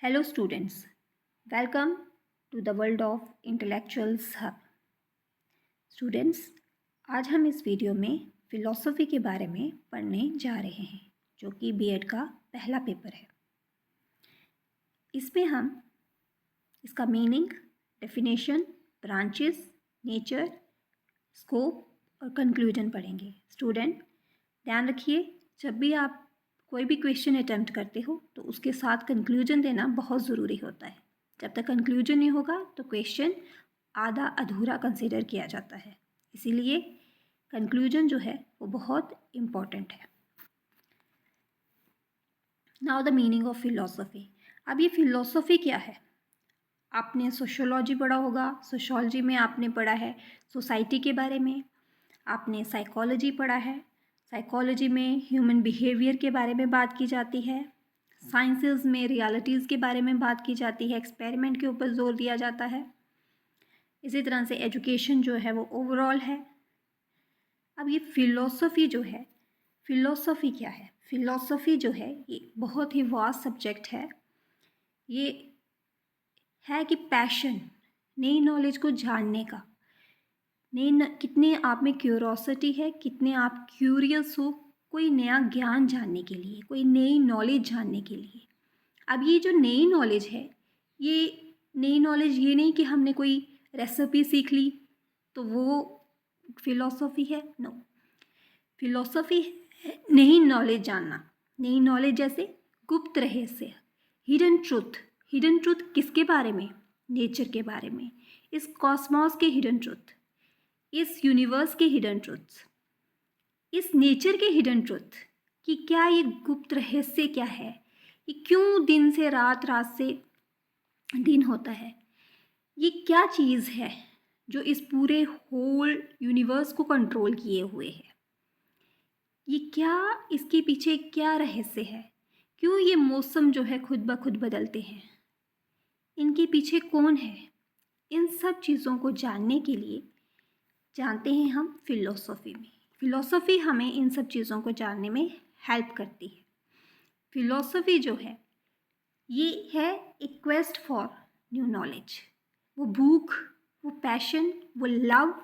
Hello students, welcome to the world of intellectuals hub. Students, आज हम इस video में फिलॉसफी के बारे में पढ़ने जा रहे हैं जो कि बीएड का पहला पेपर है। इसमें हम इसका meaning, definition, branches, nature, scope और कंक्लूजन पढ़ेंगे। स्टूडेंट, ध्यान रखिए, जब भी आप कोई भी क्वेश्चन अटेम्प्ट करते हो तो उसके साथ कंक्लूजन देना बहुत ज़रूरी होता है। जब तक कंक्लूजन नहीं होगा तो क्वेश्चन आधा अधूरा कंसिडर किया जाता है, इसीलिए कंक्लूजन जो है वो बहुत इम्पॉर्टेंट है। Now the meaning of philosophy. अब ये फिलॉसफी क्या है? आपने सोशियोलॉजी पढ़ा होगा, सोशियोलॉजी में आपने पढ़ा है सोसाइटी के बारे में, आपने साइकोलॉजी पढ़ा है, साइकोलॉजी में ह्यूमन बिहेवियर के बारे में बात की जाती है, साइंसेस में रियलिटीज़ के बारे में बात की जाती है, एक्सपेरिमेंट के ऊपर जोर दिया जाता है। इसी तरह से एजुकेशन जो है वो ओवरऑल है। अब ये फिलॉसफी जो है, फिलॉसफी क्या है? फिलॉसफी जो है ये बहुत ही वास्ट सब्जेक्ट है। ये है कि पैशन, नई नॉलेज को जानने का, कितने आप में क्यूरोसिटी है, कितने आप क्यूरियस हो कोई नया ज्ञान जानने के लिए, कोई नई नॉलेज जानने के लिए। अब ये जो नई नॉलेज है, ये नई नॉलेज ये नहीं कि हमने कोई रेसिपी सीख ली तो वो फिलॉसफी है। नो, फिलॉसफी है नई नॉलेज जानना। नई नॉलेज जैसे गुप्त रहस्य, हिडन ट्रूथ। हिडन ट्रूथ किसके बारे में? नेचर के बारे में, इस कॉस्मॉस के हिडन ट्रूथ, इस यूनिवर्स के हिडन ट्रूथ्स, इस नेचर के हिडन ट्रूथ कि क्या ये गुप्त रहस्य क्या है, ये क्यों दिन से रात, रात से दिन होता है, ये क्या चीज़ है जो इस पूरे होल यूनिवर्स को कंट्रोल किए हुए है, ये क्या, इसके पीछे क्या रहस्य है, क्यों ये मौसम जो है खुद ब खुद बदलते हैं, इनके पीछे कौन है। इन सब चीज़ों को जानने के लिए जानते हैं हम फिलॉसफी में। फिलॉसफी हमें इन सब चीज़ों को जानने में हेल्प करती है। फिलॉसफी जो है ये है एक क्वेस्ट फॉर न्यू नॉलेज। वो भूख, वो पैशन, वो लव,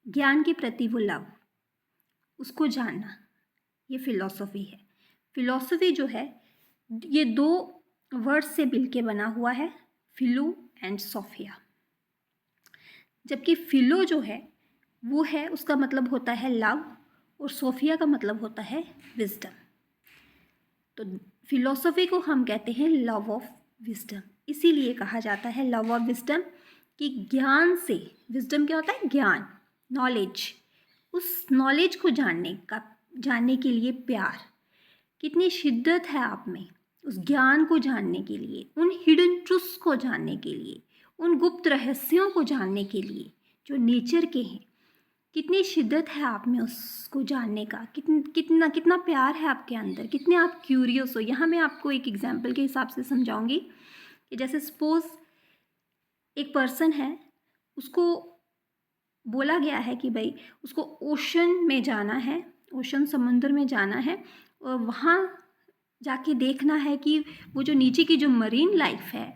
ज्ञान के प्रति वो लव, उसको जानना, ये फिलॉसफी है। फिलॉसफी जो है ये दो वर्ड्स से मिलके बना हुआ है, फिलो एंड सोफिया। जबकि फिलो जो है वो है, उसका मतलब होता है लव, और सोफिया का मतलब होता है विजडम। तो फिलॉसफी को हम कहते हैं लव ऑफ विजडम, इसीलिए कहा जाता है लव ऑफ विजडम कि ज्ञान से, विजडम क्या होता है? ज्ञान, नॉलेज, उस नॉलेज को जानने के लिए प्यार, कितनी शिद्दत है आप में उस ज्ञान को जानने के लिए, उन हिडन ट्रूथ्स को जानने के लिए, उन गुप्त रहस्यों को जानने के लिए जो नेचर के हैं, कितनी शिद्दत है आप में उसको जानने का, कितना प्यार है आपके अंदर, कितने आप क्यूरियस हो। यहाँ मैं आपको एक एग्जांपल के हिसाब से समझाऊंगी कि जैसे सपोज एक पर्सन है, उसको बोला गया है कि भाई उसको ओशन में जाना है, ओशन समुद्र में जाना है, और वहाँ जाके देखना है कि वो जो नीचे की जो मरीन लाइफ है,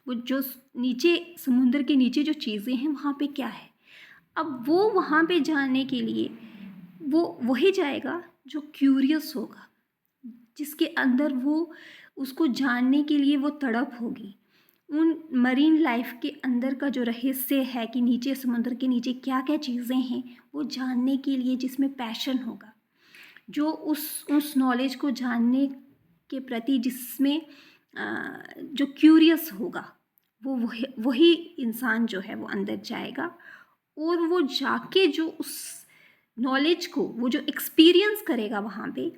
वो जो नीचे समुद्र के नीचे जो चीज़ें हैं वहाँ पे क्या है। अब वो वहाँ पे जाने के लिए वो वही जाएगा जो क्यूरियस होगा, जिसके अंदर वो, उसको जानने के लिए वो तड़प होगी, उन मरीन लाइफ के अंदर का जो रहस्य है कि नीचे समुद्र के नीचे क्या क्या चीज़ें हैं, वो जानने के लिए जिसमें पैशन होगा, जो उस नॉलेज को जानने के प्रति जिसमें जो क्यूरियस होगा, वो वही इंसान जो है वो अंदर जाएगा, और वो जाके जो उस नॉलेज को, वो जो एक्सपीरियंस करेगा वहाँ पे,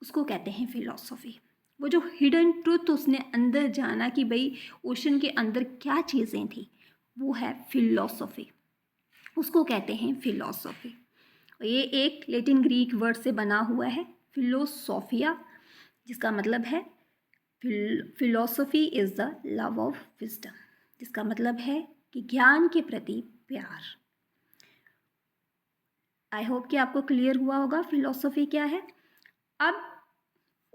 उसको कहते हैं फिलॉसफी। वो जो हिडन ट्रूथ उसने अंदर जाना कि भाई ओशन के अंदर क्या चीज़ें थी, वो है फिलॉसफी, उसको कहते हैं फिलॉसफी। ये एक लैटिन ग्रीक वर्ड से बना हुआ है, फिलोसोफिया, जिसका मतलब है philosophy is the love of wisdom, जिसका मतलब है कि ज्ञान के प्रति प्यार। आई होप कि आपको क्लियर हुआ होगा फिलॉसफी क्या है। अब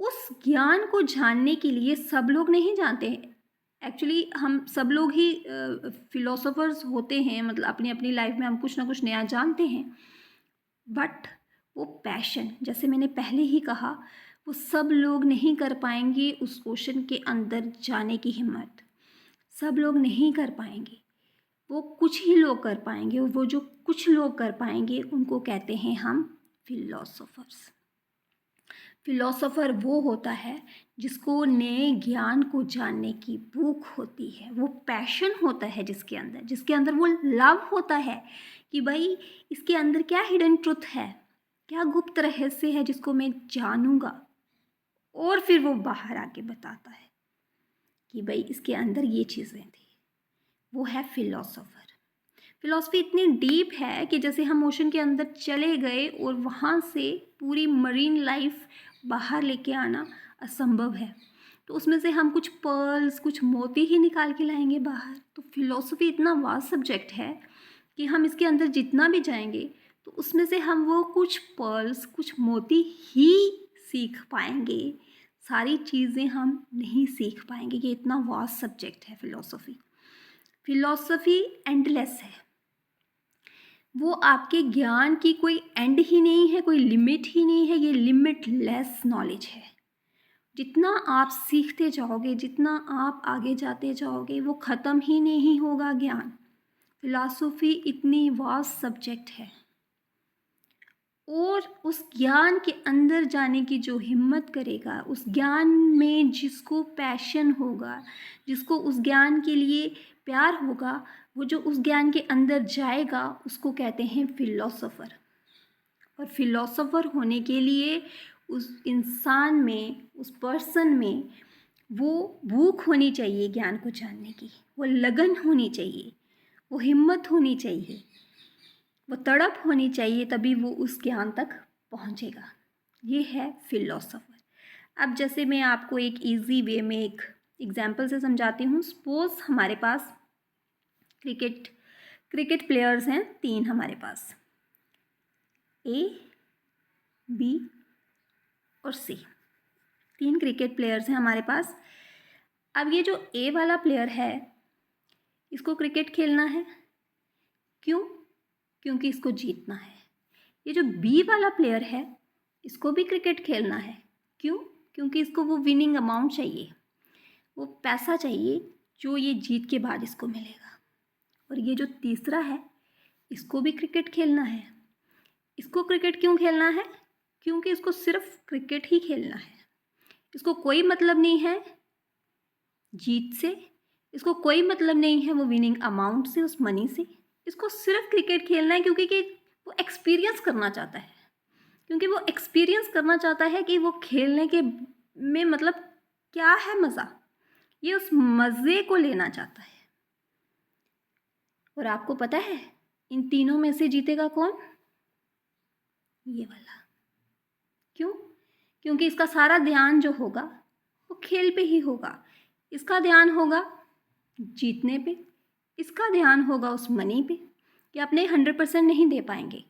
उस ज्ञान को जानने के लिए सब लोग नहीं जानते हैं। एक्चुअली हम सब लोग ही फिलोसोफर्स होते हैं, मतलब अपनी अपनी लाइफ में हम कुछ ना कुछ नया जानते हैं, बट वो पैशन, जैसे मैंने पहले ही कहा, वो सब लोग नहीं कर पाएंगे। उस ओशन के अंदर जाने की हिम्मत सब लोग नहीं कर पाएंगे। वो कुछ ही लोग कर पाएंगे, और वो जो कुछ लोग कर पाएंगे उनको कहते हैं हम फिलोसोफर्स। फिलोसोफर वो होता है जिसको नए ज्ञान को जानने की भूख होती है, वो पैशन होता है जिसके अंदर वो लव होता है कि भाई इसके अंदर क्या हिडन ट्रुथ है, क्या गुप्त रहस्य है जिसको मैं जानूंगा, और फिर वो बाहर आके बताता है कि भाई इसके अंदर ये चीज़ें थी। वो है फिलोसोफर। फिलॉसफी इतनी डीप है कि जैसे हम ओशन के अंदर चले गए और वहाँ से पूरी मरीन लाइफ बाहर लेके आना असंभव है, तो उसमें से हम कुछ पर्ल्स, कुछ मोती ही निकाल के लाएंगे बाहर। तो फिलॉसफी इतना वास्ट सब्जेक्ट है कि हम इसके अंदर जितना भी जाएंगे तो उसमें से हम वो कुछ पर्ल्स, कुछ मोती ही सीख पाएंगे। सारी चीज़ें हम नहीं सीख पाएंगे। ये इतना वास्ट सब्जेक्ट है फिलॉसफी। फिलॉसफी एंडलेस है। वो आपके ज्ञान की कोई एंड ही नहीं है, कोई लिमिट ही नहीं है। ये लिमिटलेस नॉलेज है। जितना आप सीखते जाओगे, जितना आप आगे जाते जाओगे, वो ख़त्म ही नहीं होगा ज्ञान। फिलॉसफी इतनी वास्ट सब्जेक्ट है, और उस ज्ञान के अंदर जाने की जो हिम्मत करेगा, उस ज्ञान में जिसको पैशन होगा, जिसको उस ज्ञान के लिए प्यार होगा, वो जो उस ज्ञान के अंदर जाएगा उसको कहते हैं फिलोसोफर। और फिलोसोफर होने के लिए उस इंसान में, उस पर्सन में वो भूख होनी चाहिए ज्ञान को जानने की, वो लगन होनी चाहिए, वो हिम्मत होनी चाहिए, वो तड़प होनी चाहिए, तभी वो उस ज्ञान तक पहुंचेगा। ये है फिलोसोफर। अब जैसे मैं आपको एक इजी वे में एक एग्जांपल से समझाती हूँ। सपोज हमारे पास क्रिकेट प्लेयर्स हैं 3 हमारे पास, ए, बी और सी। 3 क्रिकेट प्लेयर्स हैं हमारे पास। अब ये जो ए वाला प्लेयर है, इसको क्रिकेट खेलना है। क्यों? क्योंकि इसको जीतना है। ये जो बी वाला प्लेयर है, इसको भी क्रिकेट खेलना है। क्यों? क्योंकि इसको वो विनिंग अमाउंट चाहिए, वो पैसा चाहिए जो ये जीत के बाद इसको मिलेगा। और ये जो तीसरा है, इसको भी क्रिकेट खेलना है। इसको क्रिकेट क्यों खेलना है? क्योंकि इसको सिर्फ क्रिकेट ही खेलना है। इसको कोई मतलब नहीं है जीत से, इसको कोई मतलब नहीं है वो विनिंग अमाउंट से, उस मनी से। इसको सिर्फ क्रिकेट खेलना है क्योंकि वो एक्सपीरियंस करना चाहता है। क्योंकि वो एक्सपीरियंस करना चाहता है कि वो खेलने के में मतलब क्या है मज़ा, ये उस मज़े को लेना चाहता है। और आपको पता है इन तीनों में से जीतेगा कौन? ये वाला। क्यों? क्योंकि इसका सारा ध्यान जो होगा वो खेल पे ही होगा। इसका ध्यान होगा जीतने पे, इसका ध्यान होगा उस मनी पे। कि अपने 100% नहीं दे पाएंगे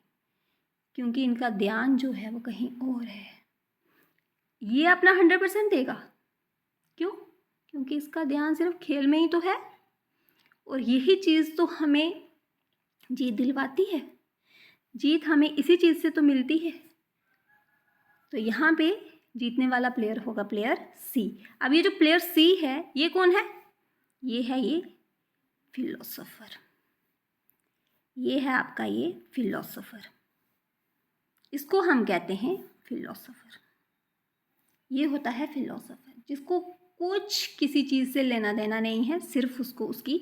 क्योंकि इनका ध्यान जो है वो कहीं और है। ये अपना 100% देगा। क्यों? क्योंकि इसका ध्यान सिर्फ खेल में ही तो है, और यही चीज़ तो हमें जीत दिलवाती है। जीत हमें इसी चीज़ से तो मिलती है। तो यहाँ पे जीतने वाला प्लेयर होगा प्लेयर सी। अब ये जो प्लेयर सी है, ये कौन है? ये है ये फिलोसोफर। ये है आपका ये फिलोसोफर। इसको हम कहते हैं फिलोसोफर। ये होता है फिलोसोफर जिसको कुछ किसी चीज़ से लेना देना नहीं है, सिर्फ उसको उसकी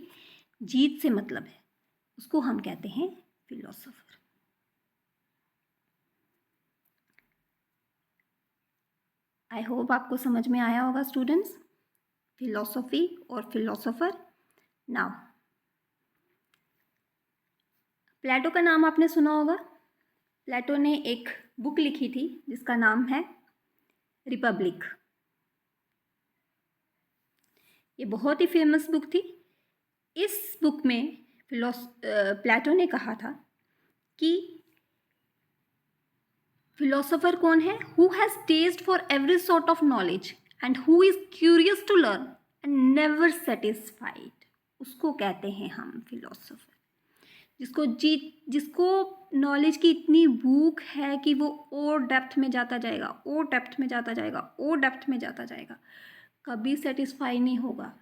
जीत से मतलब है। उसको हम कहते हैं फिलोसोफर। आई होप आपको समझ में आया होगा स्टूडेंट्स, फिलोसफी और फिलोसोफर। नाउ प्लेटो का नाम आपने सुना होगा। प्लेटो ने एक बुक लिखी थी जिसका नाम है रिपब्लिक। ये बहुत ही फेमस बुक थी। इस बुक में प्लेटो ने कहा था कि फिलोसोफर कौन है? Who has taste for every sort of knowledge and who is curious to learn and never satisfied, उसको कहते हैं हम फिलोसोफर। जिसको नॉलेज की इतनी भूख है कि वो और डेप्थ में जाता जाएगा, और डेप्थ में जाता जाएगा, और डेप्थ में जाता जाएगा, कभी सेटिस्फाई नहीं होगा।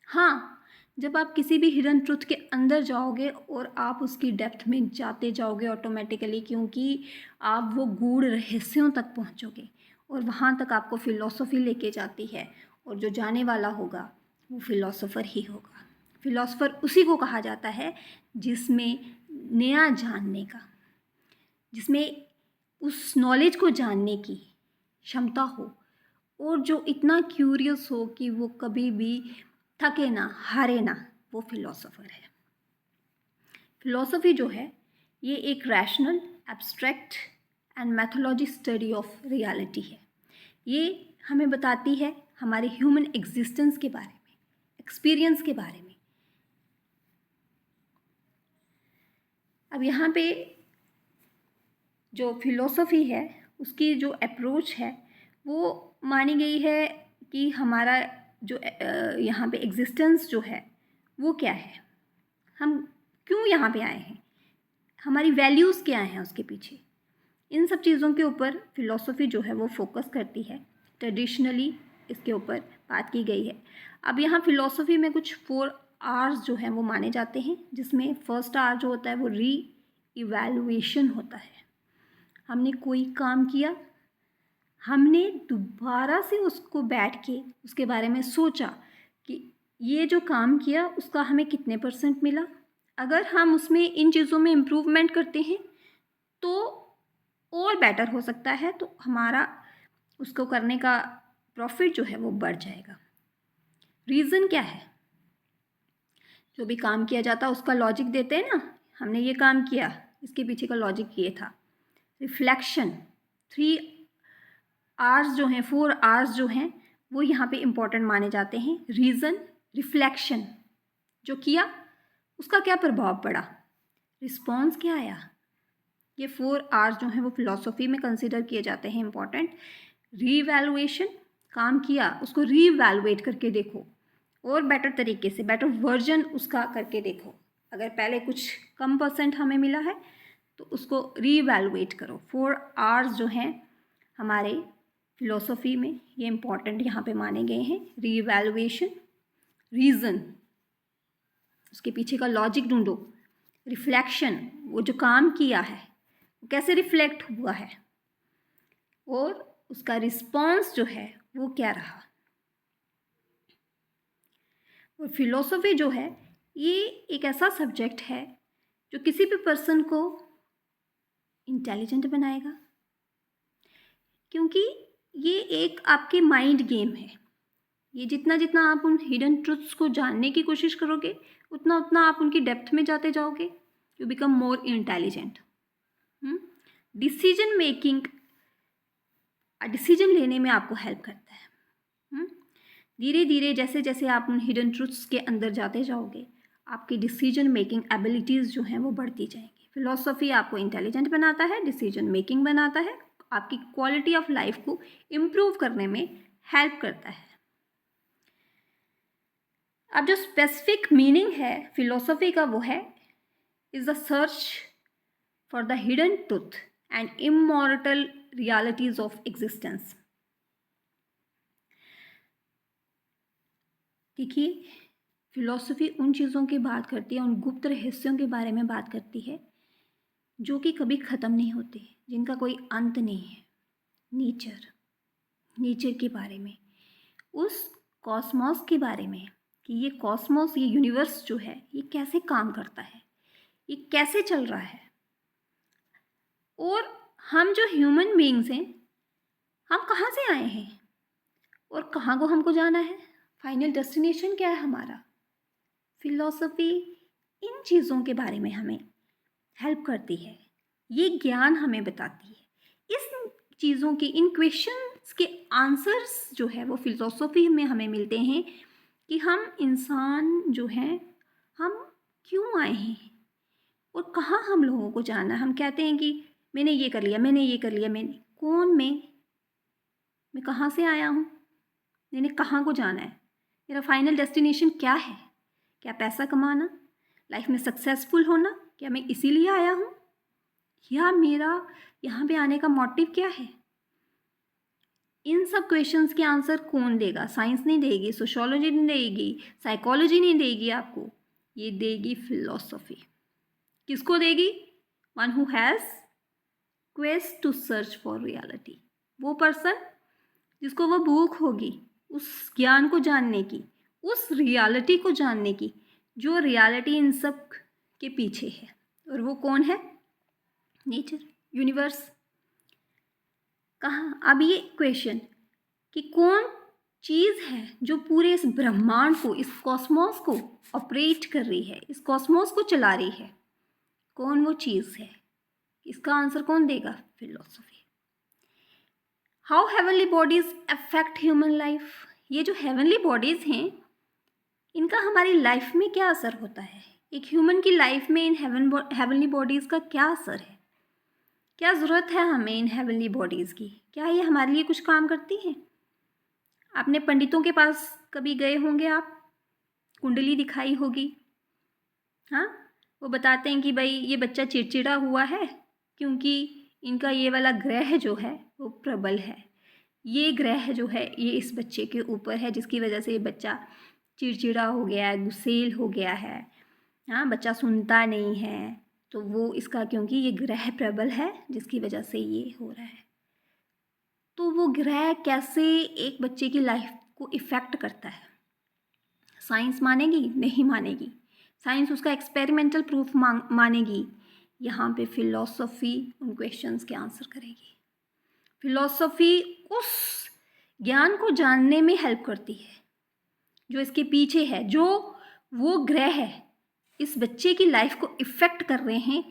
हाँ, जब आप किसी भी हिडन ट्रुथ के अंदर जाओगे और आप उसकी डेप्थ में जाते जाओगे ऑटोमेटिकली, क्योंकि आप वो गूढ़ रहस्यों तक पहुँचोगे और वहाँ तक आपको फ़िलॉसफी लेके जाती है, और जो जाने वाला होगा वो फ़िलॉसफर ही होगा। फ़िलॉसफर उसी को कहा जाता है जिसमें नया जानने का, जिसमें उस नॉलेज को जानने की क्षमता हो, और जो इतना क्यूरियस हो कि वो कभी भी थके ना, हारे ना, वो फिलोसोफर है। फिलोसफी जो है ये एक rational, abstract and mythology study of reality है। ये हमें बताती है हमारे ह्यूमन एग्जिस्टेंस के बारे में, एक्सपीरियंस के बारे में। अब यहाँ पे जो फिलोसफी है उसकी जो अप्रोच है वो मानी गई है कि हमारा जो यहाँ पे एग्जिस्टेंस जो है वो क्या है, हम क्यों यहाँ पे आए हैं, हमारी वैल्यूज़ क्या हैं उसके पीछे, इन सब चीज़ों के ऊपर फिलोसफी जो है वो फोकस करती है। ट्रेडिशनली इसके ऊपर बात की गई है। अब यहाँ फिलोसफी में कुछ 4 R's जो हैं वो माने जाते हैं, जिसमें फर्स्ट R जो होता है वो री इवैल्यूएशन होता है। हमने कोई काम किया, हमने दोबारा से उसको बैठ के उसके बारे में सोचा कि ये जो काम किया उसका हमें कितने % मिला, अगर हम उसमें इन चीज़ों में इम्प्रूवमेंट करते हैं तो और बेटर हो सकता है, तो हमारा उसको करने का प्रॉफिट जो है वो बढ़ जाएगा। रीज़न क्या है? जो भी काम किया जाता है उसका लॉजिक देते हैं ना, हमने ये काम किया, इसके पीछे का लॉजिक ये था। रिफ्लेक्शन, 3 R's जो हैं, 4 R's जो हैं वो यहाँ पे इम्पोर्टेंट माने जाते हैं। रीज़न, रिफ्लेक्शन, जो किया उसका क्या प्रभाव पड़ा, रिस्पॉन्स क्या आया, ये 4 R's जो हैं वो फिलॉसफी में कंसिडर किए जाते हैं इम्पॉर्टेंट। रीवैल्यूएशन, काम किया उसको रीवैल्यूएट करके देखो और बेटर तरीके से, बेटर वर्जन उसका करके देखो। अगर पहले कुछ कम % हमें मिला है तो उसको रीवैल्यूएट करो। 4 R's जो हैं हमारे फिलोसफी में ये इम्पॉर्टेंट यहाँ पे माने गए हैं। रीवैल्यूएशन, रीज़न, उसके पीछे का लॉजिक ढूंढो, रिफ्लेक्शन, वो जो काम किया है वो कैसे रिफ्लेक्ट हुआ है, और उसका रिस्पॉन्स जो है वो क्या रहा। और फिलोसफी जो है ये एक ऐसा सब्जेक्ट है जो किसी भी पर्सन को इंटेलिजेंट बनाएगा, क्योंकि ये एक आपके माइंड गेम है। ये जितना जितना आप उन हिडन ट्रुथ्स को जानने की कोशिश करोगे उतना उतना आप उनकी डेप्थ में जाते जाओगे, you become more intelligent. Decision making, decision लेने में आपको हेल्प करता है। धीरे धीरे जैसे जैसे आप उन हिडन ट्रुथ्स के अंदर जाते जाओगे आपकी डिसीजन मेकिंग एबिलिटीज़ जो हैं वो बढ़ती जाएंगी। फिलोसफी आपको इंटेलिजेंट बनाता है, डिसीजन मेकिंग बनाता है, आपकी क्वालिटी ऑफ लाइफ को इम्प्रूव करने में हेल्प करता है। अब जो स्पेसिफिक मीनिंग है फिलोसफी का वो है is the search for the hidden truth and immortal realities of existence. देखिए, फिलोसफी उन चीज़ों की बात करती है, उन गुप्त रहस्यों के बारे में बात करती है जो कि कभी ख़त्म नहीं होते, जिनका कोई अंत नहीं है। नेचर के बारे में, उस कॉस्मोस के बारे में कि ये कॉस्मोस, ये यूनिवर्स जो है ये कैसे काम करता है, ये कैसे चल रहा है, और हम जो ह्यूमन बीइंग्स हैं हम कहाँ से आए हैं और कहाँ को हमको जाना है, फाइनल डेस्टिनेशन क्या है हमारा। फिलॉसफी इन चीज़ों के बारे में हमें हेल्प करती है, ये ज्ञान हमें बताती है। इस चीज़ों के, इन क्वेश्चंस के आंसर्स जो है वो फिलॉसफी में हमें मिलते हैं कि हम इंसान जो हैं हम क्यों आए हैं और कहाँ हम लोगों को जाना है। हम कहते हैं कि मैंने ये कर लिया, मैंने ये कर लिया, मैंने कौन मैं कहाँ से आया हूँ, मैंने कहाँ को जाना है, मेरा फाइनल डेस्टिनेशन क्या है, क्या पैसा कमाना, लाइफ में सक्सेसफुल होना, क्या मैं इसीलिए आया हूँ, या मेरा यहाँ पे आने का मोटिव क्या है। इन सब क्वेश्चंस के आंसर कौन देगा? साइंस नहीं देगी, सोशियोलॉजी नहीं देगी, साइकोलॉजी नहीं देगी आपको, ये देगी फिलॉसफी। किसको देगी? One who has quest to search for reality, वो पर्सन जिसको वो भूख होगी उस ज्ञान को जानने की, उस रियलिटी को जानने की, जो रियलिटी इन सब के पीछे है। और वो कौन है? Nature, universe. कहाँ? अब ये क्वेश्चन कि कौन चीज़ है जो पूरे इस ब्रह्मांड को, इस कॉस्मोस को ऑपरेट कर रही है, इस कॉस्मोस को चला रही है, कौन वो चीज़ है? इसका आंसर कौन देगा? Philosophy. How heavenly bodies affect human life, ये जो हेवनली बॉडीज़ हैं इनका हमारी लाइफ में क्या असर होता है? एक ह्यूमन की लाइफ में इन हेवनली बॉडीज़ का क्या असर है? क्या ज़रूरत है हमें इन हेवनली बॉडीज़ की? क्या ये हमारे लिए कुछ काम करती हैं? आपने पंडितों के पास कभी गए होंगे, आप कुंडली दिखाई होगी, हाँ, वो बताते हैं कि भाई ये बच्चा चिड़चिड़ा हुआ है क्योंकि इनका ये वाला ग्रह जो है वो प्रबल है, ये ग्रह जो है ये इस बच्चे के ऊपर है, जिसकी वजह से ये बच्चा चिड़चिड़ा हो गया है, गुस्सेल हो गया है, हाँ, बच्चा सुनता नहीं है, तो वो इसका क्योंकि ये ग्रह प्रबल है जिसकी वजह से ये हो रहा है। तो वो ग्रह कैसे एक बच्चे की लाइफ को इफ़ेक्ट करता है? साइंस मानेगी? नहीं मानेगी। साइंस उसका एक्सपेरिमेंटल प्रूफ मानेगी। यहाँ पे फिलॉसफी उन क्वेश्चंस के आंसर करेगी। फिलॉसफी उस ज्ञान को जानने में हेल्प करती है जो इसके पीछे है, जो वो ग्रह है इस बच्चे की लाइफ को इफ़ेक्ट कर रहे हैं,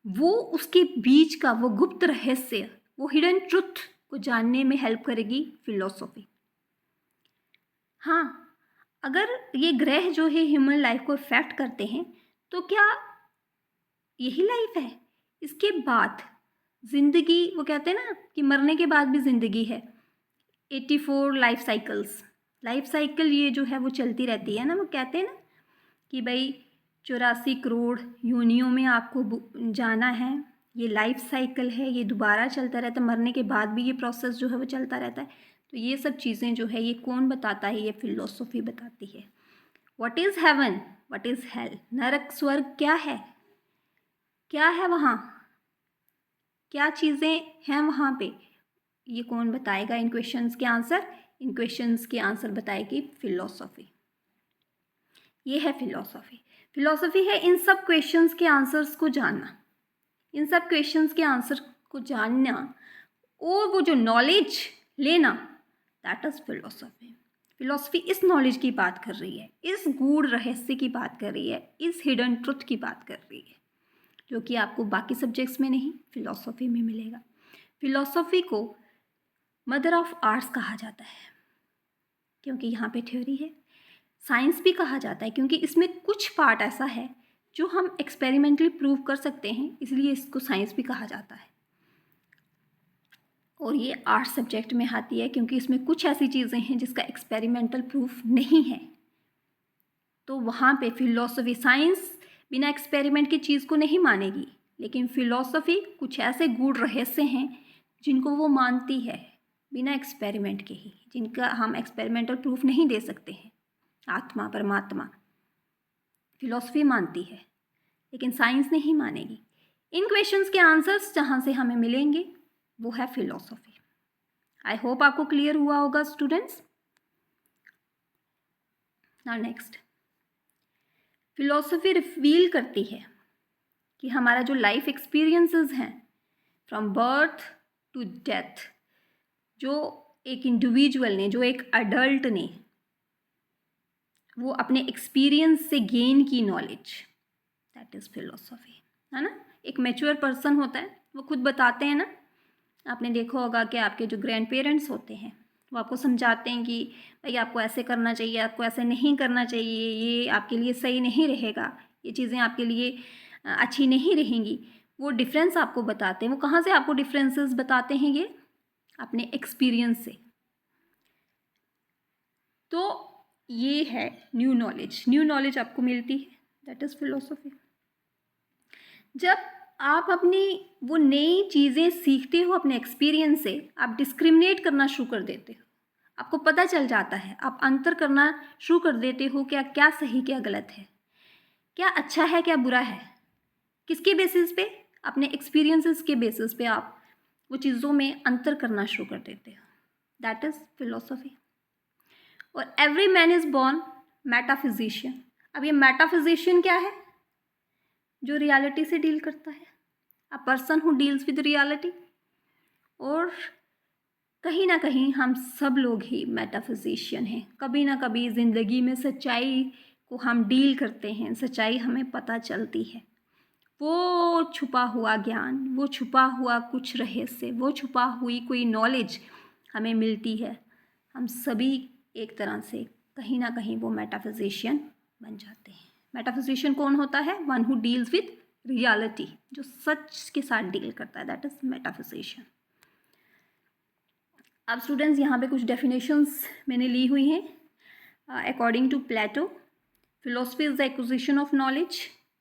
वो उसके बीच का वो गुप्त रहस्य, वो हिडन ट्रुथ को जानने में हेल्प करेगी फिलॉसफी। हाँ, अगर ये ग्रह जो है ह्यूमन लाइफ को इफ़ेक्ट करते हैं तो क्या यही लाइफ है? इसके बाद ज़िंदगी, वो कहते हैं ना कि मरने के बाद भी ज़िंदगी है। 84 लाइफ साइकिल्स, लाइफ साइकिल ये जो है वो चलती रहती है ना। वो कहते हैं ना कि भाई 84 करोड़ योनियों में आपको जाना है, ये लाइफ साइकिल है, ये दोबारा चलता रहता है, मरने के बाद भी ये प्रोसेस जो है वो चलता रहता है। तो ये सब चीज़ें जो है ये कौन बताता है? ये फिलॉसफी बताती है। What is haven, what is hello, नरक स्वर्ग क्या है, क्या है वहाँ, क्या चीज़ें हैं वहाँ पे, ये कौन बताएगा? इन क्वेश्चंस के आंसर, इन क्वेश्चंस के आंसर बताएगी फिलॉसफी। ये है फिलॉसफी। फिलॉसफी है इन सब क्वेश्चंस के आंसर्स को जानना, इन सब क्वेश्चंस के आंसर को जानना और वो जो नॉलेज लेना, दैट इज़ फिलॉसफी। फिलॉसफी इस नॉलेज की बात कर रही है, इस गूढ़ रहस्य की बात कर रही है, इस हिडन ट्रुथ की बात कर रही है, जो कि आपको बाकी सब्जेक्ट्स में नहीं, फिलॉसफी में मिलेगा। फिलॉसफी को मदर ऑफ आर्ट्स कहा जाता है क्योंकि यहाँ पे थ्योरी है। साइंस भी कहा जाता है क्योंकि इसमें कुछ पार्ट ऐसा है जो हम एक्सपेरिमेंटली प्रूव कर सकते हैं, इसलिए इसको साइंस भी कहा जाता है। और ये आर्ट्स सब्जेक्ट में आती है क्योंकि इसमें कुछ ऐसी चीज़ें हैं जिसका एक्सपेरिमेंटल प्रूफ नहीं है। तो वहाँ पे फिलॉसफी, साइंस बिना एक्सपेरिमेंट की चीज़ को नहीं मानेगी, लेकिन फिलॉसफी कुछ ऐसे गूढ़ रहस्य हैं जिनको वो मानती है बिना एक्सपेरिमेंट के ही, जिनका हम एक्सपेरिमेंटल प्रूफ नहीं दे सकते हैं। आत्मा, परमात्मा, फिलॉसफी मानती है लेकिन साइंस नहीं मानेगी। इन क्वेश्चंस के आंसर्स जहाँ से हमें मिलेंगे वो है फिलॉसफी। आई होप आपको क्लियर हुआ होगा students. Now next, philosophy reveal करती है कि हमारा जो लाइफ एक्सपीरियंसेस हैं फ्रॉम बर्थ टू डेथ, जो एक इंडिविजुअल ने, जो एक अडल्ट ने वो अपने एक्सपीरियंस से गेन की नॉलेज, दैट इज़ फिलॉसफी, है ना। एक मैच्योर पर्सन होता है, वो खुद बताते हैं ना, आपने देखा होगा कि आपके जो ग्रैंड पेरेंट्स होते हैं वो आपको समझाते हैं कि भाई आपको ऐसे करना चाहिए, आपको ऐसे नहीं करना चाहिए, ये आपके लिए सही नहीं रहेगा, ये चीज़ें आपके लिए अच्छी नहीं रहेंगी। वो डिफरेंस आपको बताते हैं। वो कहाँ से आपको डिफरेंसेस बताते हैं? ये अपने एक्सपीरियंस से। तो ये है न्यू नॉलेज आपको मिलती है, दैट इज़ फिलोसफी। जब आप अपनी वो नई चीज़ें सीखते हो अपने एक्सपीरियंस से, आप डिस्क्रिमिनेट करना शुरू कर देते हो, आपको पता चल जाता है, आप अंतर करना शुरू कर देते हो क्या क्या सही क्या गलत है, क्या अच्छा है क्या बुरा है। किसके बेसिस पे? अपने एक्सपीरियंसेस के बेसिस पे आप वो चीज़ों में अंतर करना शुरू कर देते हो, दैट इज़ फिलोसफी। और एवरी मैन इज़ बॉर्न मेटाफिजिशियन। अब ये मेटाफिजिशियन क्या है? जो रियलिटी से डील करता है, a person who deals with reality. और कहीं ना कहीं हम सब लोग ही मेटाफिजिशियन हैं। कभी ना कभी ज़िंदगी में सच्चाई को हम डील करते हैं, सच्चाई हमें पता चलती है। वो छुपा हुआ ज्ञान, वो छुपा हुआ कुछ रहस्य, वो छुपा हुई कोई नॉलेज हमें मिलती है। हम सभी एक तरह से कहीं ना कहीं वो मेटाफिजिशियन बन जाते हैं। मेटाफिजिशियन कौन होता है? One who deals with reality, जो सच के साथ डील करता है, दैट इज मेटाफिजिशियन। अब स्टूडेंट्स यहाँ पे कुछ डेफिनेशंस मैंने ली हुई हैं। According to Plato, philosophy is the acquisition of knowledge,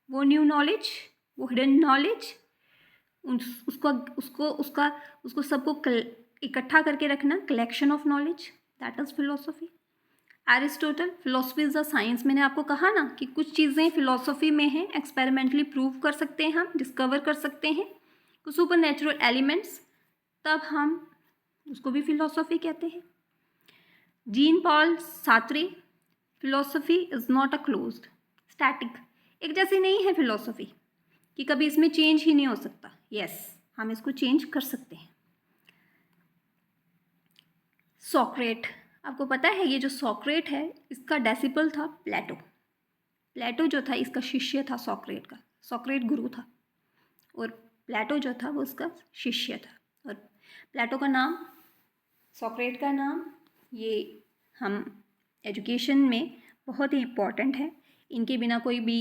वो न्यू नॉलेज, वो हिडन नॉलेज, उसको सबको इकट्ठा करके रखना, collection of knowledge, that is philosophy. Aristotle, philosophy is the science. मैंने आपको कहा ना कि कुछ चीज़ें फिलोसफी में हैं, एक्सपेरिमेंटली प्रूव कर सकते हैं, हम डिस्कवर कर सकते हैं कुछ सुपर नेचुरल एलिमेंट्स, तब हम उसको भी फिलोसफी कहते हैं। Jean Paul Sartre, philosophy is not a closed static, एक जैसी नहीं है फिलोसफी कि कभी इसमें चेंज ही नहीं हो सकता। यस, हम इसको चेंज कर सकते हैं। सोक्रेट, आपको पता है ये जो सोक्रेट है इसका डेसिपल था प्लेटो। प्लेटो जो था इसका शिष्य था सोक्रेट का, सोक्रेट गुरु था और प्लेटो जो था वो उसका शिष्य था। और प्लेटो का नाम, सोक्रेट का नाम, ये हम एजुकेशन में बहुत ही इम्पॉर्टेंट है। इनके बिना कोई भी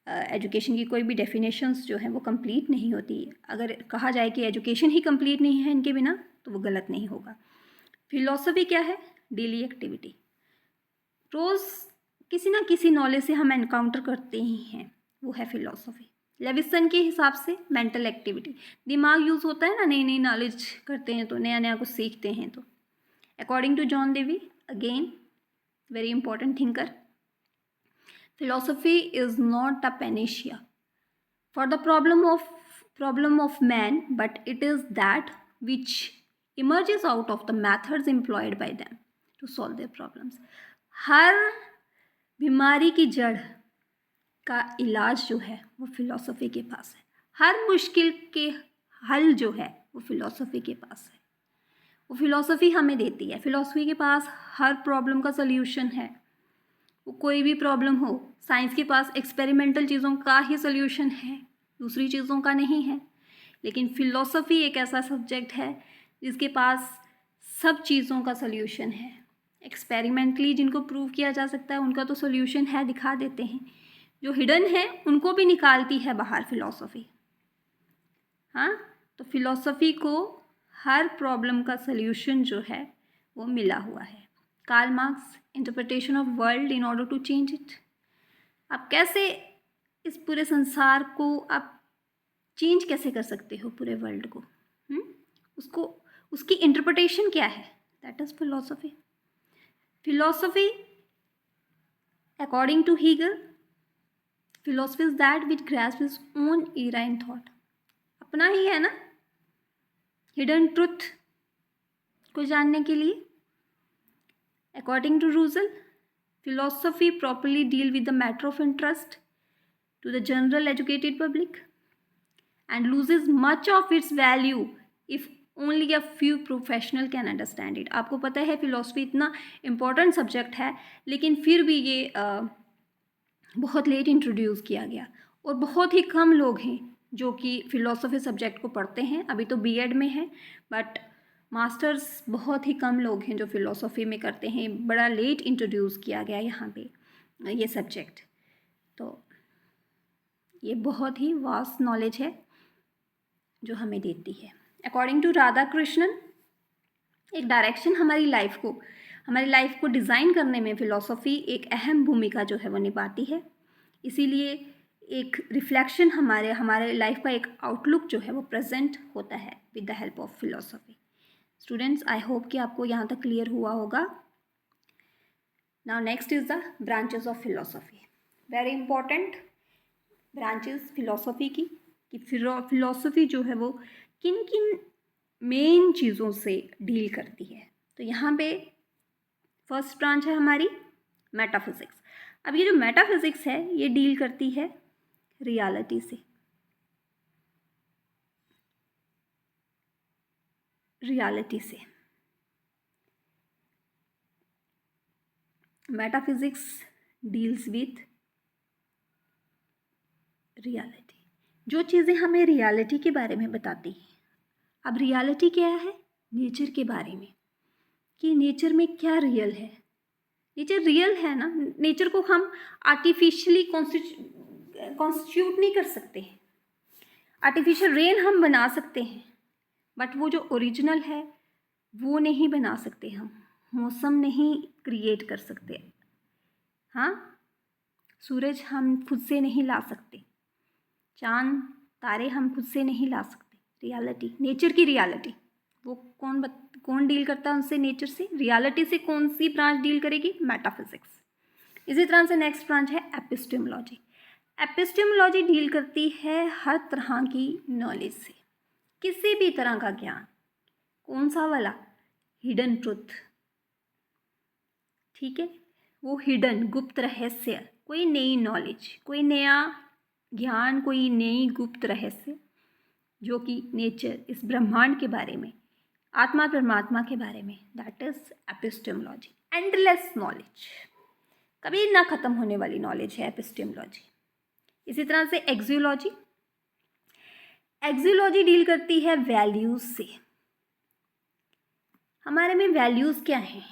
एजुकेशन की कोई भी डेफिनेशंस जो हैं वो कंप्लीट नहीं होती। अगर कहा जाए कि एजुकेशन ही कंप्लीट नहीं है इनके बिना, तो वो गलत नहीं होगा। फिलॉसफी क्या है? डेली एक्टिविटी, रोज़ किसी ना किसी नॉलेज से हम एनकाउंटर करते ही हैं, वो है फिलॉसफी। लेविसन के हिसाब से मेंटल एक्टिविटी, दिमाग यूज़ होता है ना, नई नई नॉलेज करते हैं तो नया नया कुछ सीखते हैं। तो according to John Dewey, again very important thinker, philosophy is not a panacea for the problem of man, but it is that which emerges out of the methods employed by them to solve their problems. हर बीमारी की जड़ का इलाज जो है वो philosophy के पास है। हर मुश्किल के हल जो है वो फिलॉसफी के पास है, वो फिलॉसफी हमें देती है। फिलॉसफी के पास हर प्रॉब्लम का सल्यूशन है। वो कोई भी प्रॉब्लम हो, साइंस के पास एक्सपेरिमेंटल चीज़ों का ही सल्यूशन है, दूसरी चीज़ों का नहीं है। लेकिन फ़िलॉसफी एक ऐसा सब्जेक्ट है जिसके पास सब चीज़ों का सल्यूशन है। एक्सपेरिमेंटली जिनको प्रूव किया जा सकता है उनका तो सल्यूशन है, दिखा देते हैं। जो हिडन है उनको भी निकालती है बाहर फ़िलॉसफी। हाँ, तो फ़िलॉसफी को हर प्रॉब्लम का सल्यूशन जो है वो मिला हुआ है। Karl Marx, interpretation of world in order to change it. आप कैसे इस पूरे संसार को आप चेंज कैसे कर सकते हो, पूरे वर्ल्ड को? उसको उसकी इंटरप्रिटेशन क्या है? That is philosophy. Philosophy according to Hegel, philosophy is that which grasp his own era in thought. अपना ही है ना हिडन ट्रुथ को जानने के लिए। According to Russell, philosophy properly deal with the matter of interest to the general educated public and loses much of its value if only a few professional can understand it. आपको पता है philosophy इतना important subject है, लेकिन फिर भी ये बहुत लेट इंट्रोड्यूस किया गया और बहुत ही कम लोग हैं जो कि philosophy सब्जेक्ट को पढ़ते हैं। अभी तो B.Ed में है, बट मास्टर्स बहुत ही कम लोग हैं जो फ़िलॉसफी में करते हैं। बड़ा लेट इंट्रोड्यूस किया गया यहाँ पे ये सब्जेक्ट। तो ये बहुत ही वास्ट नॉलेज है जो हमें देती है। अकॉर्डिंग टू राधा कृष्णन, एक डायरेक्शन हमारी लाइफ को डिज़ाइन करने में फ़िलॉसफी एक अहम भूमिका जो है वो निभाती है। इसीलिए एक रिफ्लेक्शन हमारे लाइफ का एक आउटलुक जो है वो प्रेजेंट होता है with the help of philosophy. Students, I hope कि आपको यहाँ तक क्लियर हुआ होगा। Now next is the branches of philosophy. Very important branches philosophy की, कि फ़िलॉसफी जो है वो किन किन मेन चीज़ों से डील करती है। तो यहाँ पे फर्स्ट ब्रांच है हमारी मेटाफिज़िक्स। अब ये जो मेटाफिज़िक्स है ये डील करती है रियलिटी से। मेटाफिज़िक्स डील्स विथ रियलिटी, जो चीज़ें हमें रियलिटी के बारे में बताती हैं। अब रियलिटी क्या है? नेचर के बारे में, कि नेचर में क्या रियल है। नेचर रियल है ना, नेचर को हम आर्टिफिशियली कॉन्स्टिट्यूट नहीं कर सकते हैं। आर्टिफिशियल रेन हम बना सकते हैं, बट वो जो ओरिजिनल है वो नहीं बना सकते हम। मौसम नहीं क्रिएट कर सकते। हाँ, सूरज हम खुद से नहीं ला सकते, चांद तारे हम खुद से नहीं ला सकते। रियलिटी, नेचर की रियलिटी, वो कौन डील करता है उनसे? नेचर से। रियलिटी से कौन सी ब्रांच डील करेगी? मेटाफिजिक्स। इसी तरह से नेक्स्ट ब्रांच है एपिस्टेमोलॉजी। एपिस्टेमोलॉजी डील करती है हर तरह की नॉलेज से, किसी भी तरह का ज्ञान। कौन सा वाला? हिडन ट्रुथ, ठीक है, वो हिडन, गुप्त रहस्य, कोई नई नॉलेज, कोई नया ज्ञान, कोई नई गुप्त रहस्य जो कि नेचर, इस ब्रह्मांड के बारे में, आत्मा परमात्मा के बारे में, that is epistemology. Endless knowledge, कभी ना ख़त्म होने वाली नॉलेज है एपिस्टेमोलॉजी। इसी तरह से एक्सियोलॉजी डील करती है वैल्यूज़ से। हमारे में वैल्यूज़ क्या हैं,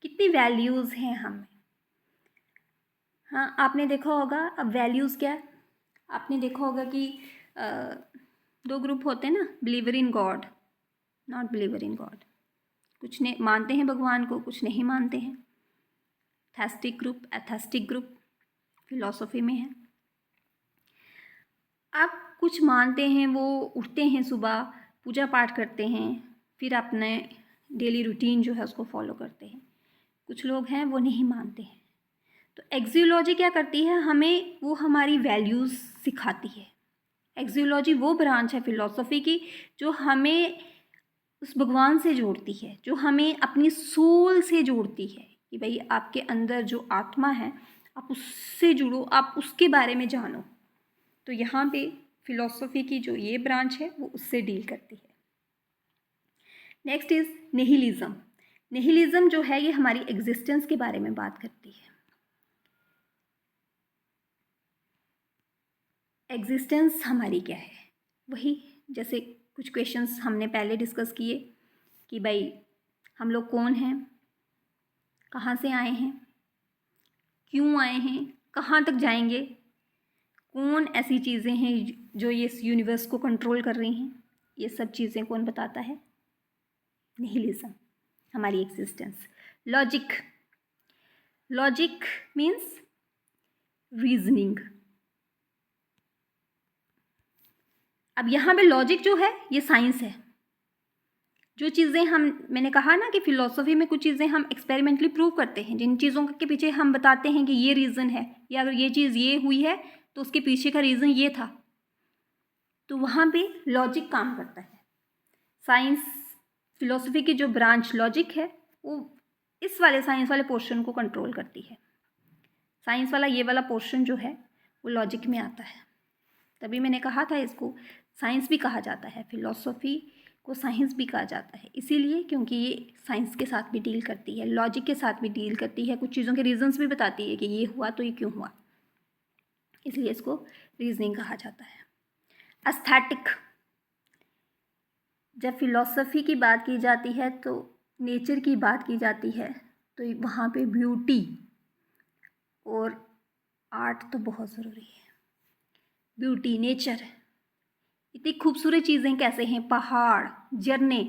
कितनी वैल्यूज़ हैं हमें। हाँ, आपने देखा होगा, अब वैल्यूज़ क्या है, आपने देखा होगा कि दो ग्रुप होते हैं ना, believer in God, not believer in God. कुछ ने मानते हैं भगवान को, कुछ नहीं मानते हैं। थेस्टिक ग्रुप, एथेस्टिक ग्रुप फिलॉसफी में है। आप कुछ मानते हैं, वो उठते हैं सुबह, पूजा पाठ करते हैं, फिर अपने डेली रूटीन जो है उसको फॉलो करते हैं। कुछ लोग हैं वो नहीं मानते हैं। तो एक्सियोलॉजी क्या करती है, हमें वो हमारी वैल्यूज़ सिखाती है। एक्सियोलॉजी वो ब्रांच है फिलॉसफी की जो हमें उस भगवान से जोड़ती है, जो हमें अपनी सोल से जोड़ती है, कि भाई आपके अंदर जो आत्मा है आप उससे जुड़ो, आप उसके बारे में जानो। तो यहाँ पे फिलॉसफी की जो ये ब्रांच है वो उससे डील करती है। Next is nihilism. निहिलिज्म जो है ये हमारी एग्जिस्टेंस के बारे में बात करती है। एग्जिस्टेंस हमारी क्या है, वही जैसे कुछ क्वेश्चंस हमने पहले डिस्कस किए कि भाई हम लोग कौन हैं, कहाँ से आए हैं, क्यों आए हैं, कहाँ तक जाएंगे, कौन ऐसी चीज़ें हैं जो ये इस यूनिवर्स को कंट्रोल कर रही हैं, ये सब चीज़ें कौन बताता है? निहिलिज्म, हमारी एग्जिस्टेंस। Logic means reasoning. अब यहाँ पे लॉजिक जो है ये साइंस है। जो चीज़ें मैंने कहा ना कि फिलॉसफी में कुछ चीज़ें हम एक्सपेरिमेंटली प्रूव करते हैं, जिन चीज़ों के पीछे हम बताते हैं कि ये रीज़न है, या अगर ये चीज़ ये हुई है तो उसके पीछे का रीज़न ये था, तो वहाँ पे लॉजिक काम करता है। साइंस, फिलॉसफी की जो ब्रांच लॉजिक है वो इस वाले साइंस वाले पोर्शन को कंट्रोल करती है। साइंस वाला ये वाला पोर्शन जो है वो लॉजिक में आता है। तभी मैंने कहा था इसको साइंस भी कहा जाता है, फिलॉसफी को साइंस भी कहा जाता है, इसीलिए क्योंकि ये साइंस के साथ भी डील करती है, लॉजिक के साथ भी डील करती है, कुछ चीज़ों के रीजंस भी बताती है कि ये हुआ तो ये क्यों हुआ, इसलिए इसको रीजनिंग कहा जाता है। एस्थेटिक, जब फिलॉसफी की बात की जाती है तो नेचर की बात की जाती है, तो वहाँ पे ब्यूटी और आर्ट तो बहुत ज़रूरी है। ब्यूटी, नेचर, इतनी खूबसूरत चीज़ें कैसे हैं, पहाड़, झरने,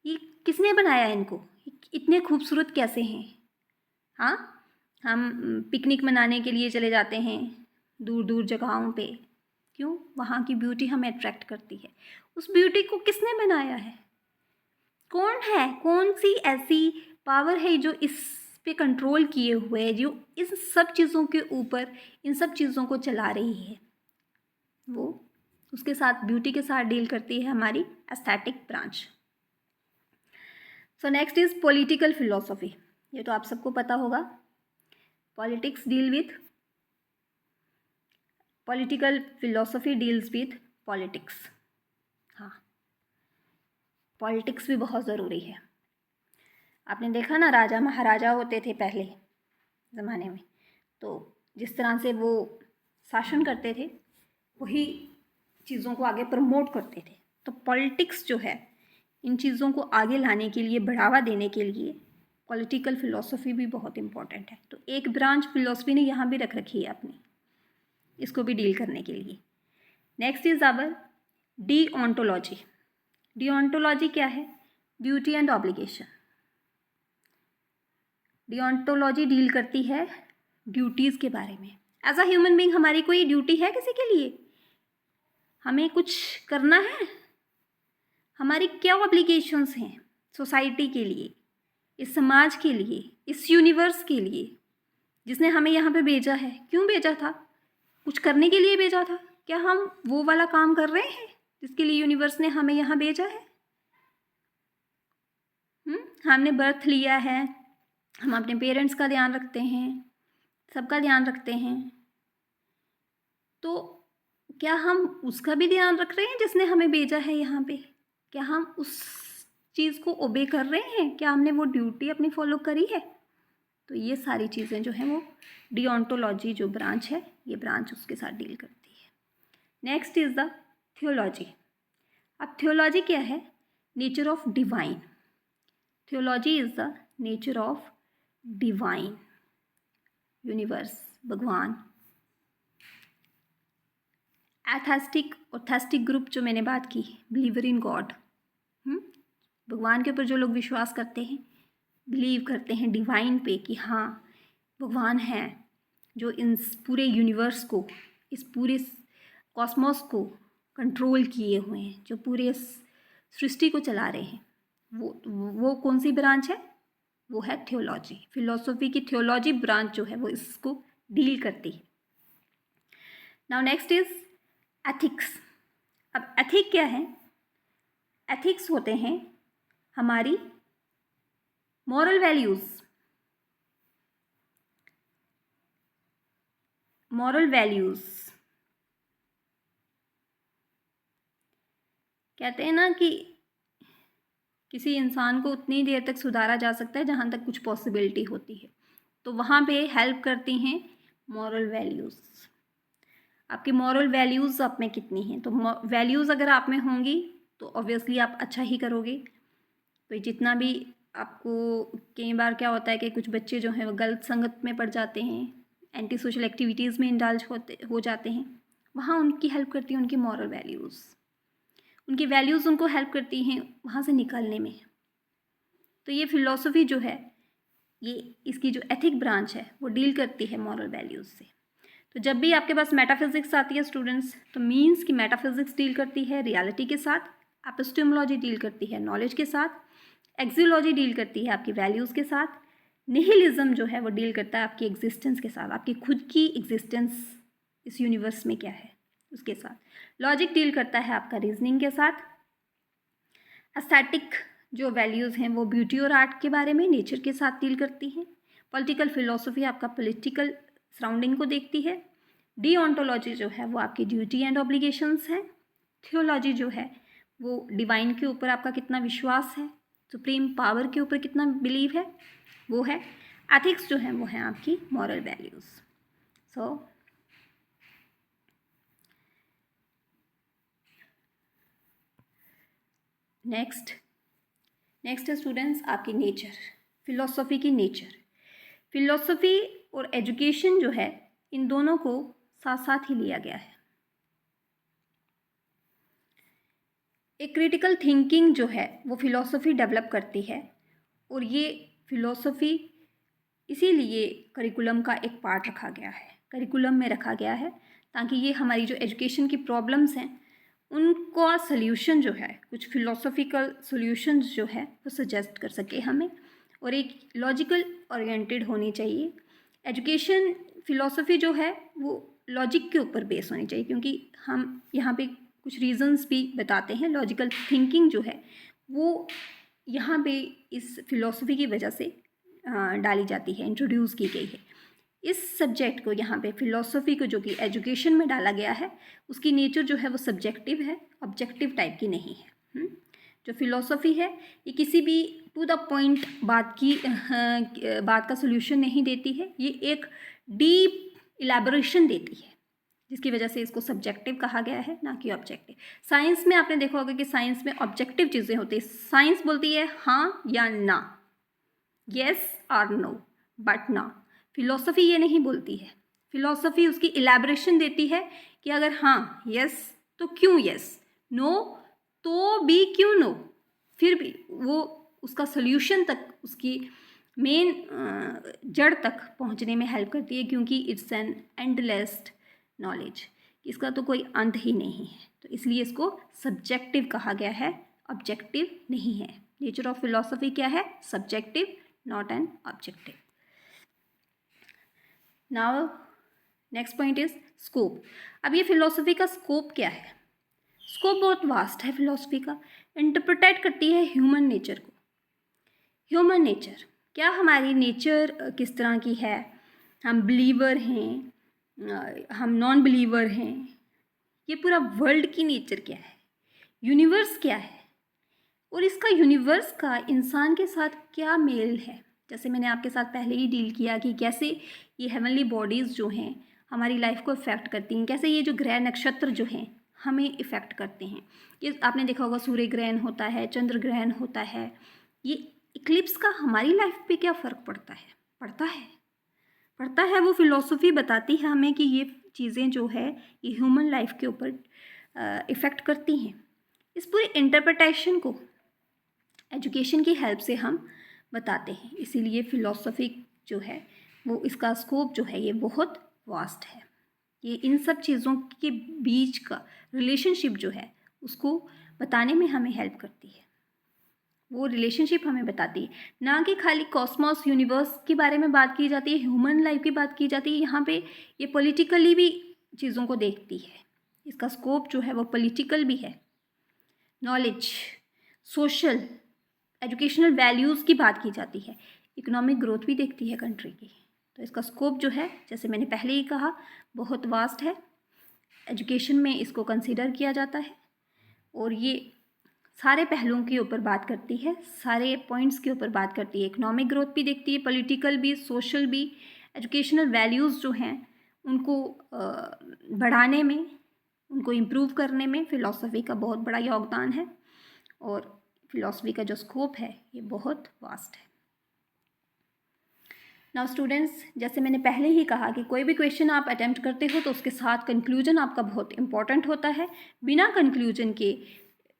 ये किसने बनाया इनको, इतने खूबसूरत कैसे हैं। हाँ, हम पिकनिक मनाने के लिए चले जाते हैं दूर दूर जगहों पे, क्यों? वहाँ की ब्यूटी हमें अट्रैक्ट करती है। उस ब्यूटी को किसने बनाया है? कौन है? कौन सी ऐसी पावर है जो इस पे कंट्रोल किए हुए है, जो इस सब चीज़ों के ऊपर इन सब चीज़ों को चला रही है? वो उसके साथ, ब्यूटी के साथ डील करती है हमारी aesthetic branch. So next is political philosophy. ये तो आप सबको पता होगा। Politics deal with political philosophy deals with politics. हाँ, पॉलिटिक्स भी बहुत ज़रूरी है। आपने देखा ना, राजा महाराजा होते थे पहले ज़माने में, तो जिस तरह से वो शासन करते थे वही चीज़ों को आगे प्रमोट करते थे। तो पॉलिटिक्स जो है, इन चीज़ों को आगे लाने के लिए, बढ़ावा देने के लिए पॉलिटिकल फिलॉसफी भी बहुत इम्पॉर्टेंट है। तो एक ब्रांच फिलॉसफी ने यहाँ भी रख रखी है अपनी, इसको भी डील करने के लिए। Next is our deontology. Deontology क्या है? Duty and obligation. Deontology deal करती है ड्यूटीज़ के बारे में। एज अ ह्यूमन बीइंग हमारी कोई ड्यूटी है किसी के लिए? हमें कुछ करना है? हमारी क्या ऑब्लिगेशंस हैं सोसाइटी के लिए, इस समाज के लिए, इस यूनिवर्स के लिए जिसने हमें यहाँ पे भेजा है? क्यों भेजा था? कुछ करने के लिए भेजा था। क्या हम वो वाला काम कर रहे हैं जिसके लिए यूनिवर्स ने हमें यहाँ भेजा है? हमने बर्थ लिया है, हम अपने पेरेंट्स का ध्यान रखते हैं, सबका ध्यान रखते हैं, तो क्या हम उसका भी ध्यान रख रहे हैं जिसने हमें भेजा है यहाँ पे? क्या हम उस चीज़ को ओबे कर रहे हैं? क्या हमने वो ड्यूटी अपनी फॉलो करी है? तो ये सारी चीज़ें जो हैं वो डीओंटोलॉजी जो ब्रांच है, ये ब्रांच उसके साथ डील करती है। Next is the theology. अब थियोलॉजी क्या है? Nature of divine. Theology is the nature of divine, universe, भगवान। एथेस्टिक और थेस्टिक ग्रुप जो मैंने बात की, बिलीवर इन गॉड, भगवान के ऊपर जो लोग विश्वास करते हैं, बिलीव करते हैं डिवाइन पे कि हाँ भगवान है जो इन पूरे यूनिवर्स को, इस पूरे कॉस्मोस को कंट्रोल किए हुए हैं, जो पूरे सृष्टि को चला रहे हैं, वो कौन सी ब्रांच है? वो है थियोलॉजी। फिलोसफी की थियोलॉजी ब्रांच जो है वो इसको डील करती है। Now next is ethics. अब एथिक क्या है? एथिक्स होते हैं हमारी मॉरल वैल्यूज़। मॉरल वैल्यूज़ कहते हैं ना कि किसी इंसान को उतनी देर तक सुधारा जा सकता है जहाँ तक कुछ पॉसिबिलिटी होती है, तो वहाँ पे हेल्प करती हैं मॉरल वैल्यूज़। आपकी मॉरल वैल्यूज़ आप में कितनी हैं? तो वैल्यूज़ अगर आप में होंगी तो ऑब्वियसली आप अच्छा ही करोगे। तो जितना भी आपको, कई बार क्या होता है कि कुछ बच्चे जो हैं वो गलत संगत में पड़ जाते हैं, एंटी सोशल एक्टिविटीज़ में इंडल्ज हो जाते हैं, वहाँ उनकी हेल्प करती है उनकी मॉरल वैल्यूज़। उनकी वैल्यूज़ उनको हेल्प करती हैं वहाँ से निकलने में। तो ये फ़िलॉसफी जो है, ये इसकी जो एथिक ब्रांच है वो डील करती है मॉरल वैल्यूज़ से। तो जब भी आपके पास मेटाफिज़िक्स आती है स्टूडेंट्स, तो मीन्स कि मेटाफिज़िक्स डील करती है रियलिटी के साथ, एपिस्टेमोलॉजी डील करती है नॉलेज के साथ, एक्सियोलॉजी डील करती है आपकी वैल्यूज़ के साथ, निहिलिज्म जो है वो डील करता है आपकी एग्जिस्टेंस के साथ, आपकी खुद की एग्जिस्टेंस इस यूनिवर्स में क्या है उसके साथ। लॉजिक डील करता है आपका रीजनिंग के साथ। एस्थेटिक जो वैल्यूज़ हैं वो ब्यूटी और आर्ट के बारे में, नेचर के साथ डील करती हैं। पॉलिटिकल फिलोसफी आपका पॉलिटिकल सराउंडिंग को देखती है। डीओंटोलॉजी जो है वो आपकी ड्यूटी एंड ऑब्लिगेशंस है। थियोलॉजी जो है वो डिवाइन के ऊपर आपका कितना विश्वास है, सुप्रीम पावर के ऊपर कितना बिलीव है, वो है। एथिक्स जो है वो है आपकी मॉरल वैल्यूज़। सो नेक्स्ट है स्टूडेंट्स आपकी नेचर, फिलोसफी की नेचर। फिलोसफी और एजुकेशन जो है इन दोनों को साथ साथ ही लिया गया है। एक क्रिटिकल थिंकिंग जो है वो फिलॉसफी डेवलप करती है, और ये फिलॉसफी इसीलिए करिकुलम का एक पार्ट रखा गया है, करिकुलम में रखा गया है, ताकि ये हमारी जो एजुकेशन की प्रॉब्लम्स हैं उनका सल्यूशन जो है, कुछ फिलोसॉफिकल सॉल्यूशंस जो है वो सजेस्ट कर सके हमें, और एक लॉजिकल ओरिएंटेड होनी चाहिए। एजुकेशन फिलॉसफी जो है वो लॉजिक के ऊपर बेस होनी चाहिए, क्योंकि हम यहाँ पे कुछ रीजंस भी बताते हैं। लॉजिकल थिंकिंग जो है वो यहाँ पे इस फिलॉसफी की वजह से डाली जाती है, इंट्रोड्यूस की गई है। इस सब्जेक्ट को यहाँ पे फिलॉसफी को जो कि एजुकेशन में डाला गया है, उसकी नेचर जो है वो सब्जेक्टिव है, ऑब्जेक्टिव टाइप की नहीं है। जो फिलॉसफी है ये किसी भी टू द पॉइंट बात का सोल्यूशन नहीं देती है, ये एक डीप इलेबोरेशन देती है, जिसकी वजह से इसको सब्जेक्टिव कहा गया है, ना कि ऑब्जेक्टिव। साइंस में आपने देखा होगा कि साइंस में ऑब्जेक्टिव चीज़ें होती है, साइंस बोलती है हाँ या ना, येस और नो, बट ना। फिलॉसफी ये नहीं बोलती है, फिलॉसफी उसकी इलेबोरेशन देती है कि अगर हाँ यस तो क्यों यस, नो तो भी क्यों नो, फिर भी वो उसका सल्यूशन तक, उसकी मेन जड़ तक पहुंचने में हेल्प करती है, क्योंकि इट्स एन एंडलेस नॉलेज, इसका तो कोई अंत ही नहीं है, तो इसलिए इसको सब्जेक्टिव कहा गया है, ऑब्जेक्टिव नहीं है। नेचर ऑफ फिलॉसफी क्या है? Subjective, not an objective. Now next point is scope. अब ये फिलॉसफी का स्कोप क्या है? स्कोप बहुत वास्ट है फिलॉसफी का, इंटरप्रेट करती है ह्यूमन नेचर को। ह्यूमन नेचर क्या, हमारी नेचर किस तरह की है, हम बिलीवर हैं, हम नॉन बिलीवर हैं, ये पूरा वर्ल्ड की नेचर क्या है, यूनिवर्स क्या है, और इसका यूनिवर्स का इंसान के साथ क्या मेल है। जैसे मैंने आपके साथ पहले ही डील किया कि कैसे ये हेवनली बॉडीज़ जो हैं हमारी लाइफ को इफ़ेक्ट करती हैं, कैसे ये जो ग्रह नक्षत्र जो हैं हमें इफ़ेक्ट करते हैं। ये आपने देखा होगा, सूर्य ग्रहण होता है, चंद्र ग्रहण होता है, ये इक्लिप्स का हमारी लाइफ पे क्या फ़र्क पड़ता है? पड़ता है। वो फिलॉसफी बताती है हमें कि ये चीज़ें जो है ये ह्यूमन लाइफ के ऊपर इफ़ेक्ट करती हैं। इस पूरी इंटरप्रिटेशन को एजुकेशन की हेल्प से हम बताते हैं, इसीलिए फ़िलॉसफी जो है वो, इसका स्कोप जो है ये बहुत वास्ट है। ये इन सब चीज़ों के बीच का रिलेशनशिप जो है उसको बताने में हमें हेल्प करती है, वो रिलेशनशिप हमें बताती है, ना कि खाली कॉस्मॉस यूनिवर्स के बारे में बात की जाती है, ह्यूमन लाइफ की बात की जाती है। यहाँ पे ये पॉलिटिकली भी चीज़ों को देखती है, इसका स्कोप जो है वो पॉलिटिकल भी है, नॉलेज, सोशल, एजुकेशनल वैल्यूज़ की बात की जाती है, इकोनॉमिक ग्रोथ भी देखती है कंट्री की। तो इसका स्कोप जो है, जैसे मैंने पहले ही कहा, बहुत वास्ट है। एजुकेशन में इसको कंसीडर किया जाता है, और ये सारे पहलुओं के ऊपर बात करती है, सारे पॉइंट्स के ऊपर बात करती है। इकोनॉमिक ग्रोथ भी देखती है, पॉलिटिकल भी, सोशल भी, एजुकेशनल वैल्यूज़ जो हैं उनको बढ़ाने में, उनको इम्प्रूव करने में फ़िलॉसफी का बहुत बड़ा योगदान है, और फिलॉसफी का जो स्कोप है ये बहुत वास्ट है। नाउ स्टूडेंट्स, जैसे मैंने पहले ही कहा कि कोई भी क्वेश्चन आप अटेम्प्ट करते हो तो उसके साथ कंक्लूजन आपका बहुत इंपॉर्टेंट होता है। बिना कंक्लूजन के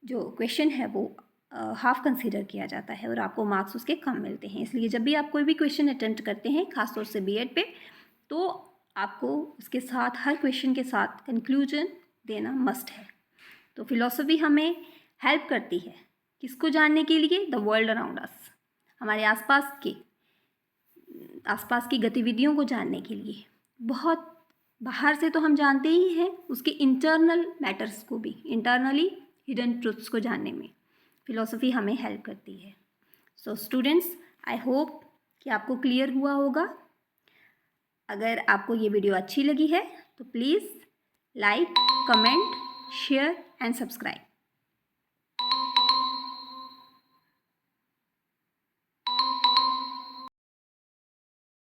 जो क्वेश्चन है वो हाफ कंसीडर किया जाता है, और आपको मार्क्स उसके कम मिलते हैं। इसलिए जब भी आप कोई भी क्वेश्चन अटेम्प्ट करते हैं, खासतौर से बीएड पे, तो आपको उसके साथ, हर क्वेश्चन के साथ कंक्लूजन देना मस्ट है। तो फिलॉसफी हमें हेल्प करती है किसको जानने के लिए? द वर्ल्ड अराउंड अस, हमारे आसपास की गतिविधियों को जानने के लिए। बहुत बाहर से तो हम जानते ही हैं, उसके इंटरनल मैटर्स को भी, इंटरनली हिडन ट्रुथ्स को जानने में फिलॉसफी हमें हेल्प करती है। सो स्टूडेंट्स, आई होप कि आपको क्लियर हुआ होगा। अगर आपको ये वीडियो अच्छी लगी है तो please like, comment, share and subscribe.